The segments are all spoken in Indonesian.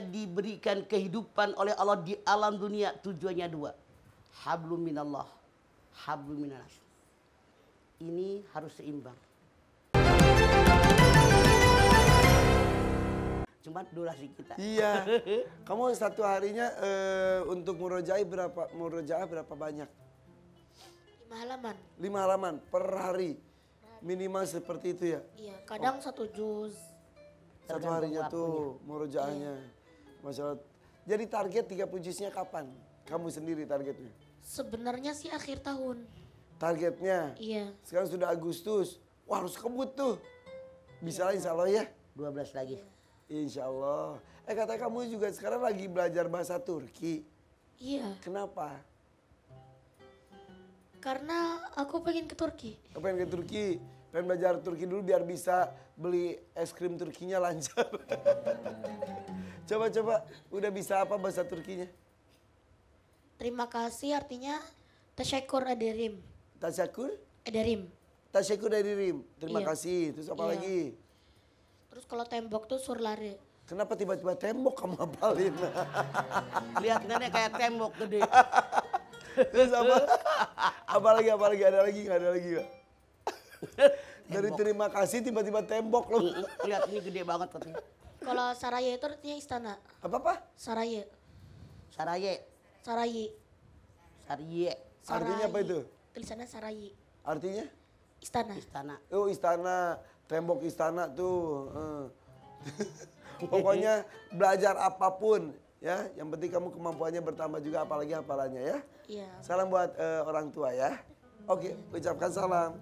diberikan kehidupan oleh Allah di alam dunia tujuannya dua. Hablum minallah, hablum minanas. Ini harus seimbang. Cuma durasi kita. Iya. Kamu satu harinya untuk murojaah berapa banyak? 5 halaman. 5 halaman per hari. Minimal seperti itu ya? Iya, kadang 1 juz. Satu harinya tuh murojaahnya. Masya Allah. Jadi target 30 juznya kapan? Kamu sendiri targetnya? Sebenarnya sih akhir tahun. Targetnya? Iya. Sekarang sudah Agustus. Wah harus kebut tuh. Bisa lah insya Allah ya? 12 lagi. Insya Allah. Katanya kamu juga sekarang lagi belajar bahasa Turki. Iya. Kenapa? Karena aku pengen ke Turki. Pengen ke Turki. Pengen belajar Turki dulu biar bisa beli es krim Turkinya lancar. Coba-coba udah bisa apa bahasa Turkinya? Terima kasih artinya tasyakur ederim. Tasyakur? Ederim. Tasyakur dari Rim. Terima Iya. kasih. Terus apa Iya. lagi? Terus kalau tembok tuh surlare. Kenapa tiba-tiba tembok kamu hafalin? Kelihatannya kayak tembok gede. Terus apa? Apalagi? Ada lagi nggak? Dari terima kasih tiba-tiba tembok loh. Lihat ini gede banget katanya. Kalau saraya itu artinya istana. Apa? Saraya. Saraye, Sarayi. Sarye, Artinya apa itu? Tulisannya Sarayi. Artinya? Istana. istana. Oh istana, tembok istana tuh. Pokoknya belajar apapun ya. Yang penting kamu kemampuannya bertambah juga apalagi hafalannya ya. Iya. Salam buat orang tua ya. Oke, ucapkan salam.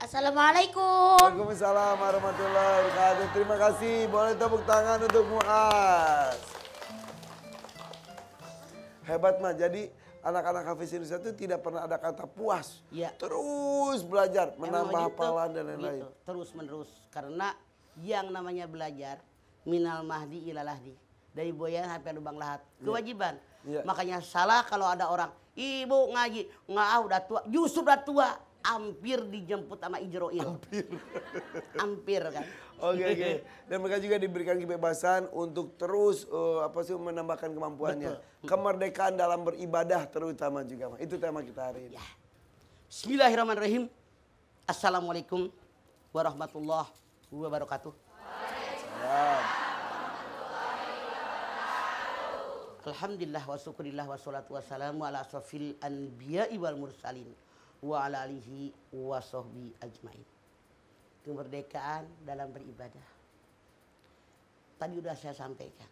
Assalamualaikum. Waalaikumsalam warahmatullahi wabarakatuh. Terima kasih. Boleh tepuk tangan untuk Muaz. Hebat mah. Jadi anak-anak Hafiz Indonesia itu tidak pernah ada kata puas. Ya. Terus belajar, menambah Emang gitu, hafalan dan lain-lain. gitu, terus menerus. Karena yang namanya belajar minal mahdi ilalahdi. Dari boyan sampai lubang lahat. Kewajiban. Iya. Makanya salah kalau ada orang, ibu ngaji, udah tua. Justru udah tua. Hampir dijemput sama Ijroil. Hampir kan. Oke. Dan mereka juga diberikan kebebasan untuk terus menambahkan kemampuannya. Betul. Kemerdekaan dalam beribadah terutama juga. Itu tema kita hari ini. Ya. Bismillahirrahmanirrahim. Assalamualaikum warahmatullahi wabarakatuh. Alhamdulillah wa syukurillah wa salatu wassalamu ala asrafil anbiya'i wal mursalin wa ala alihi wa sahbihi ajmain. Kemerdekaan dalam beribadah. Tadi udah saya sampaikan.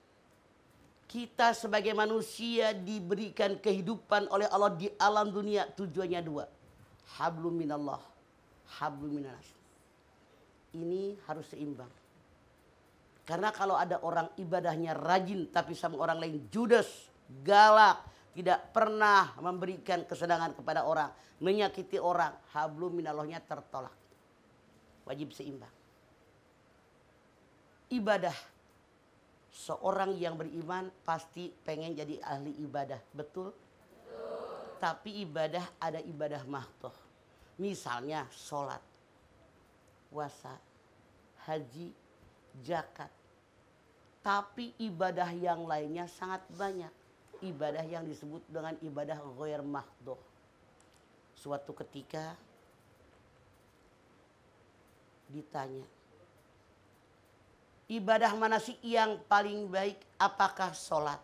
Kita sebagai manusia diberikan kehidupan oleh Allah di alam dunia tujuannya dua. Hablum minallah, hablum minanas. Ini harus seimbang. Karena kalau ada orang ibadahnya rajin tapi sama orang lain judes, galak, tidak pernah memberikan kesenangan kepada orang, menyakiti orang, hablum minallahnya tertolak. Wajib seimbang. Ibadah. Seorang yang beriman pasti pengen jadi ahli ibadah. Betul? Betul. Tapi ibadah ada ibadah mahdoh. Misalnya sholat, puasa, haji, zakat. Tapi ibadah yang lainnya sangat banyak. Ibadah yang disebut dengan ibadah ghair mahdoh. Suatu ketika ditanya, ibadah mana sih yang paling baik? Apakah sholat?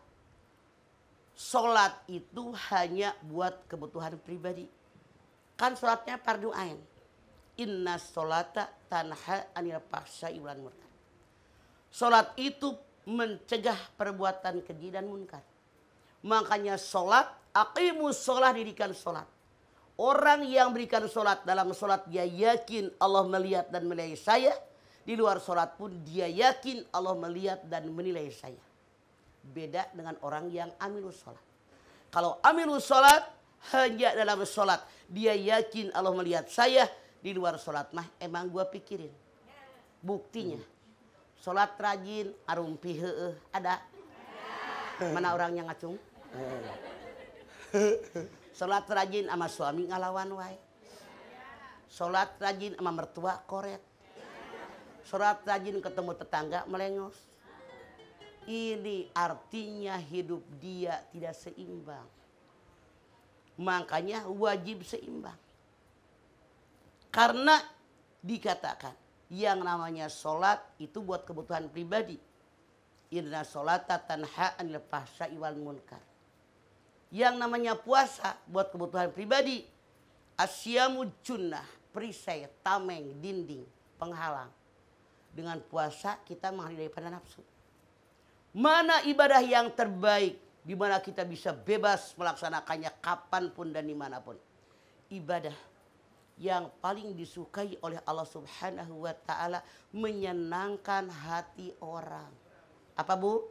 Sholat itu hanya buat kebutuhan pribadi. Kan sholatnya fardu ain. Inna sholata tanha anil fahsya'i wal munkar. Sholat itu mencegah perbuatan keji dan munkar. Makanya sholat, aqimus sholat, dirikan sholat. Orang yang berikan sholat, dalam sholat dia yakin Allah melihat dan menilai saya. Di luar sholat pun dia yakin Allah melihat dan menilai saya. Beda dengan orang yang amilus sholat. Kalau amilus sholat, hanya dalam sholat dia yakin Allah melihat saya. Di luar sholat mah emang gua pikirin. Buktinya, sholat rajin, arumpi ada. Mana orangnya ngacung? Sholat rajin sama suami ngalawan wae. Sholat rajin sama mertua koret. Sholat rajin ketemu tetangga melengos. Ini artinya hidup dia tidak seimbang. Makanya wajib seimbang. Karena dikatakan yang namanya sholat itu buat kebutuhan pribadi. Inna sholata tanha 'anil fahsya'i wal munkar. Yang namanya puasa buat kebutuhan pribadi. Asyamu junnah, perisai, tameng, dinding, penghalang. Dengan puasa kita menghindari daripada nafsu. Mana ibadah yang terbaik? Di mana kita bisa bebas melaksanakannya kapanpun dan dimanapun. Ibadah yang paling disukai oleh Allah Subhanahu wa ta'ala menyenangkan hati orang. Apa Bu?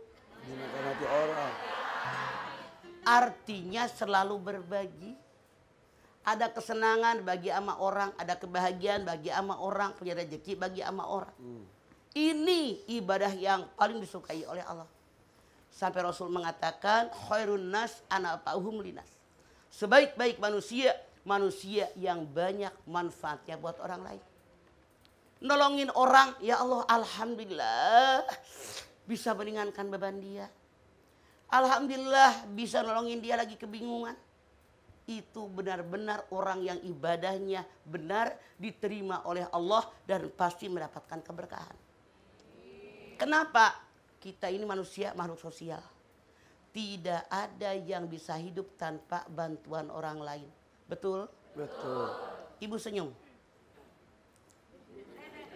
Menyenangkan hati orang. Artinya selalu berbagi. Ada kesenangan bagi ama orang, ada kebahagiaan bagi ama orang, punya rezeki bagi ama orang. Ini ibadah yang paling disukai oleh Allah. Sampai Rasul mengatakan khairun nas anfa'uhum linas. Sebaik-baik manusia, manusia yang banyak manfaatnya buat orang lain. Nolongin orang, ya Allah alhamdulillah bisa meringankan beban dia. Alhamdulillah bisa nolongin dia lagi kebingungan. Itu benar-benar orang yang ibadahnya benar diterima oleh Allah dan pasti mendapatkan keberkahan. Kenapa? Kita ini manusia makhluk sosial. Tidak ada yang bisa hidup tanpa bantuan orang lain. Betul? Betul. Ibu senyum.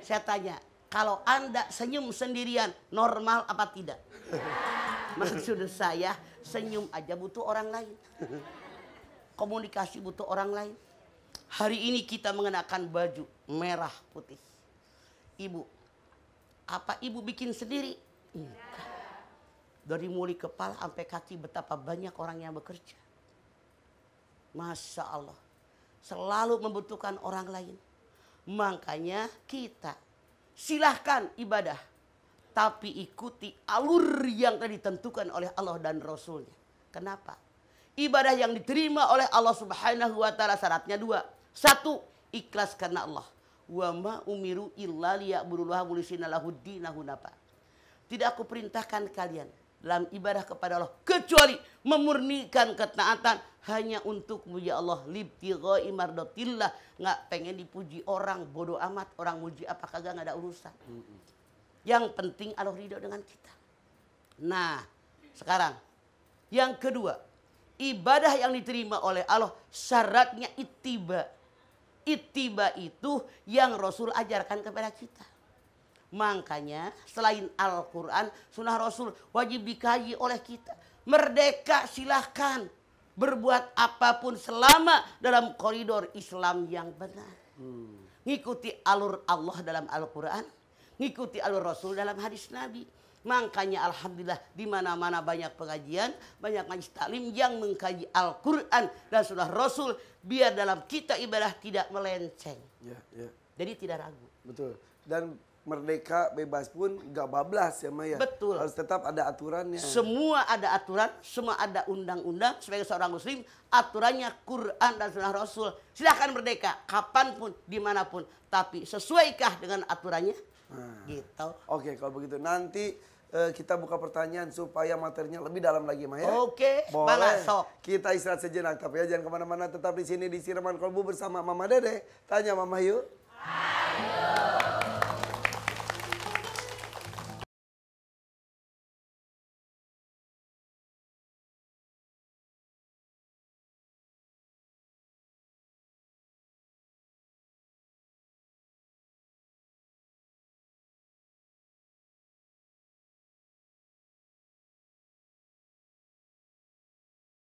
Saya tanya, kalau Anda senyum sendirian, normal apa tidak? Maksud saya, senyum aja butuh orang lain. Komunikasi butuh orang lain. Hari ini kita mengenakan baju merah putih. Ibu, apa ibu bikin sendiri? Dari mulai kepala sampai kaki betapa banyak orang yang bekerja. Masya Allah. Selalu membutuhkan orang lain. Makanya kita silahkan ibadah. Tapi ikuti alur yang telah ditentukan oleh Allah dan Rasulnya. Kenapa? Ibadah yang diterima oleh Allah Subhanahu wa ta'ala syaratnya dua. Satu, ikhlas karena Allah. Wa ma umiru illa liya'budullaha mukhlisina lahuddin hunafa. Tidak aku perintahkan kalian dalam ibadah kepada Allah kecuali memurnikan ketaatan hanya untuk memuji Allah, libtigha'i mardatillah. Nggak pengen dipuji orang, bodoh amat orang muji apa kagak, nggak ada urusan. Yang penting Allah ridho dengan kita. Nah, sekarang yang kedua, ibadah yang diterima oleh Allah syaratnya ittiba. Ittiba itu yang Rasul ajarkan kepada kita. Makanya selain Al-Quran, sunnah Rasul wajib dikaji oleh kita. Merdeka silahkan. Berbuat apapun selama dalam koridor Islam yang benar. Ngikuti alur Allah dalam Al-Quran. Ngikuti alur Rasul dalam hadis Nabi. Makanya alhamdulillah di mana-mana banyak pengajian, banyak majelis taklim yang mengkaji Al-Quran dan sunnah Rasul. Biar dalam kita ibadah tidak melenceng. Ya, ya. Jadi tidak ragu. Betul. Dan merdeka bebas pun gak bablas ya Maya. Betul. Harus tetap ada aturannya. Semua ada aturan, semua ada undang-undang. Sebagai seorang muslim, aturannya Quran dan sunnah Rasul. Silahkan merdeka, kapanpun, dimanapun. Tapi sesuaikah dengan aturannya? Nah. Gitu. Oke, kalau begitu nanti kita buka pertanyaan supaya materinya lebih dalam lagi Maya. Oke, boleh. bangga, sok. Kita istirahat sejenak, tapi ya jangan kemana-mana, tetap di sini di Siraman Kolbu bersama Mama Dede. Tanya Mama yuk.